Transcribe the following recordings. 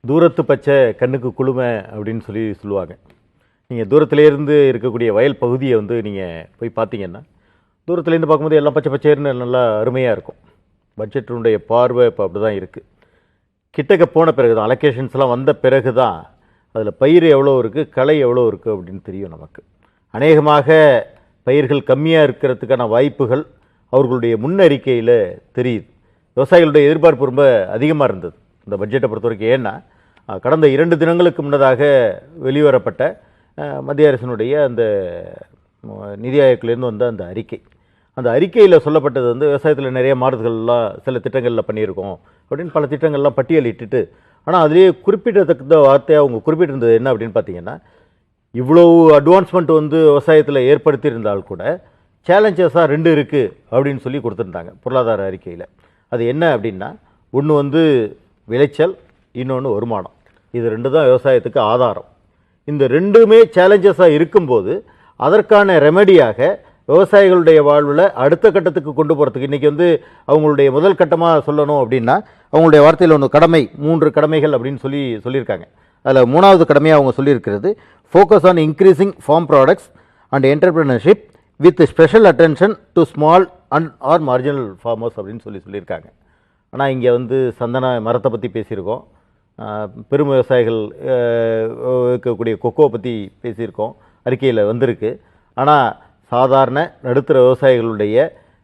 தூரத்து பச்சை கண்ணுக்கு குளுமை அப்படின்னு சொல்லுவாங்க. நீங்கள் தூரத்துலேருந்து இருக்கக்கூடிய வயல் பகுதியை வந்து நீங்கள் போய் பார்த்தீங்கன்னா, தூரத்துலேருந்து பார்க்கும்போது எல்லாம் பச்சை பச்சைன்னு நல்லா அருமையாக இருக்கும். பட்ஜெட்டினுடைய பார்வை இப்போ அப்படி தான் இருக்குது. கிட்டக்க போன பிறகு தான், அலோகேஷன்ஸ்லாம் வந்த பிறகு தான் அதில் பயிர் எவ்வளோ இருக்குது, களை எவ்வளோ இருக்குது அப்படின்னு தெரியும் நமக்கு. அநேகமாக பயிர்கள் கம்மியாக இருக்கிறதுக்கான வாய்ப்புகள் அவர்களுடைய முன்னறிக்கையில் தெரியுது. விவசாயிகளுடைய எதிர்பார்ப்பு ரொம்ப அதிகமாக இருந்தது இந்த பட்ஜெட்டை பொறுத்த வரைக்கும். ஏன்னா கடந்த 2 தினங்களுக்கு முன்னதாக வெளிவரப்பட்ட மத்திய அரசினுடைய அந்த நிதி ஆயோக்லேருந்து வந்த அந்த அந்த அறிக்கையில் சொல்லப்பட்டது வந்து விவசாயத்தில் நிறைய மாறுதல்கள்லாம் சில திட்டங்களில் பண்ணியிருக்கோம் அப்படின்னு பல திட்டங்கள்லாம் பட்டியலிட்டுட்டு, ஆனால் அதிலேயே குறிப்பிடத்தக்க வார்த்தையாக அவங்க குறிப்பிட்டிருந்தது என்ன அப்படின்னு பார்த்தீங்கன்னா, இவ்வளவு அட்வான்ஸ்மெண்ட் வந்து விவசாயத்தில் ஏற்படுத்தியிருந்தால் கூட சேலஞ்சஸாக 2 இருக்குது அப்படின்னு சொல்லி கொடுத்துருந்தாங்க பொருளாதார அறிக்கையில். அது என்ன அப்படின்னா, ஒன்று வந்து விளைச்சல், இன்னொன்று வருமானம். இது 2 தான் விவசாயத்துக்கு ஆதாரம். இந்த 2மே சேலஞ்சஸாக இருக்கும்போது அதற்கான ரெமெடியாக விவசாயிகளுடைய வாழ்வில் அடுத்த கட்டத்துக்கு கொண்டு போகிறதுக்கு இன்றைக்கி வந்து அவங்களுடைய முதல் கட்டமாக சொல்லணும் அப்படின்னா, அவங்களுடைய வார்த்தையில் ஒன்று கடமை, 3 கடமைகள் அப்படின்னு சொல்லியிருக்காங்க. அதில் 3வது கடமையாக அவங்க சொல்லியிருக்கிறது, focus on increasing farm products and entrepreneurship with special attention to small and or marginal farmers அப்படின்னு சொல்லியிருக்காங்க. ஆனால் இங்கே வந்து சந்தன மரத்தை பற்றி பேசியிருக்கோம், பெரும் விவசாயிகள் இருக்கக்கூடிய கொக்கோ பற்றி பேசியிருக்கோம், அறிக்கையில் வந்திருக்கு. ஆனால் சாதாரண நடுத்தர விவசாயிகளுடைய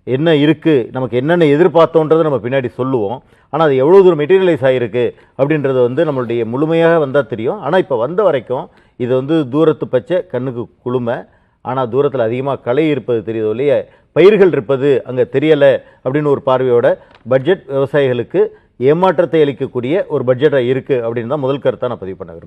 என்ன இருக்குது, நமக்கு என்னென்ன எதிர்பார்த்தோன்றதை நம்ம பின்னாடி சொல்லுவோம். ஆனால் அது எவ்வளோ தூரம் மெட்டீரியலைஸ் ஆகிருக்கு அப்படின்றது வந்து நம்மளுடைய முழுமையாக வந்தால் தெரியும். ஆனால் இப்போ வந்த வரைக்கும் இது வந்து தூரத்து பச்சை கண்ணுக்கு குளுமை, ஆனால் தூரத்தில் அதிகமாக களை இருப்பது தெரியுதோ இல்லையே, பயிர்கள் இருப்பது அங்கே தெரியலை அப்படின்னு ஒரு பார்வையோட பட்ஜெட் விவசாயிகளுக்கு ஏமாற்றத்தை அளிக்கக்கூடிய ஒரு பட்ஜெட்டாக இருக்குது அப்படின்னு தான் முதல் கருத்தாக நான் பதிவு பண்ண விரும்புகிறேன்.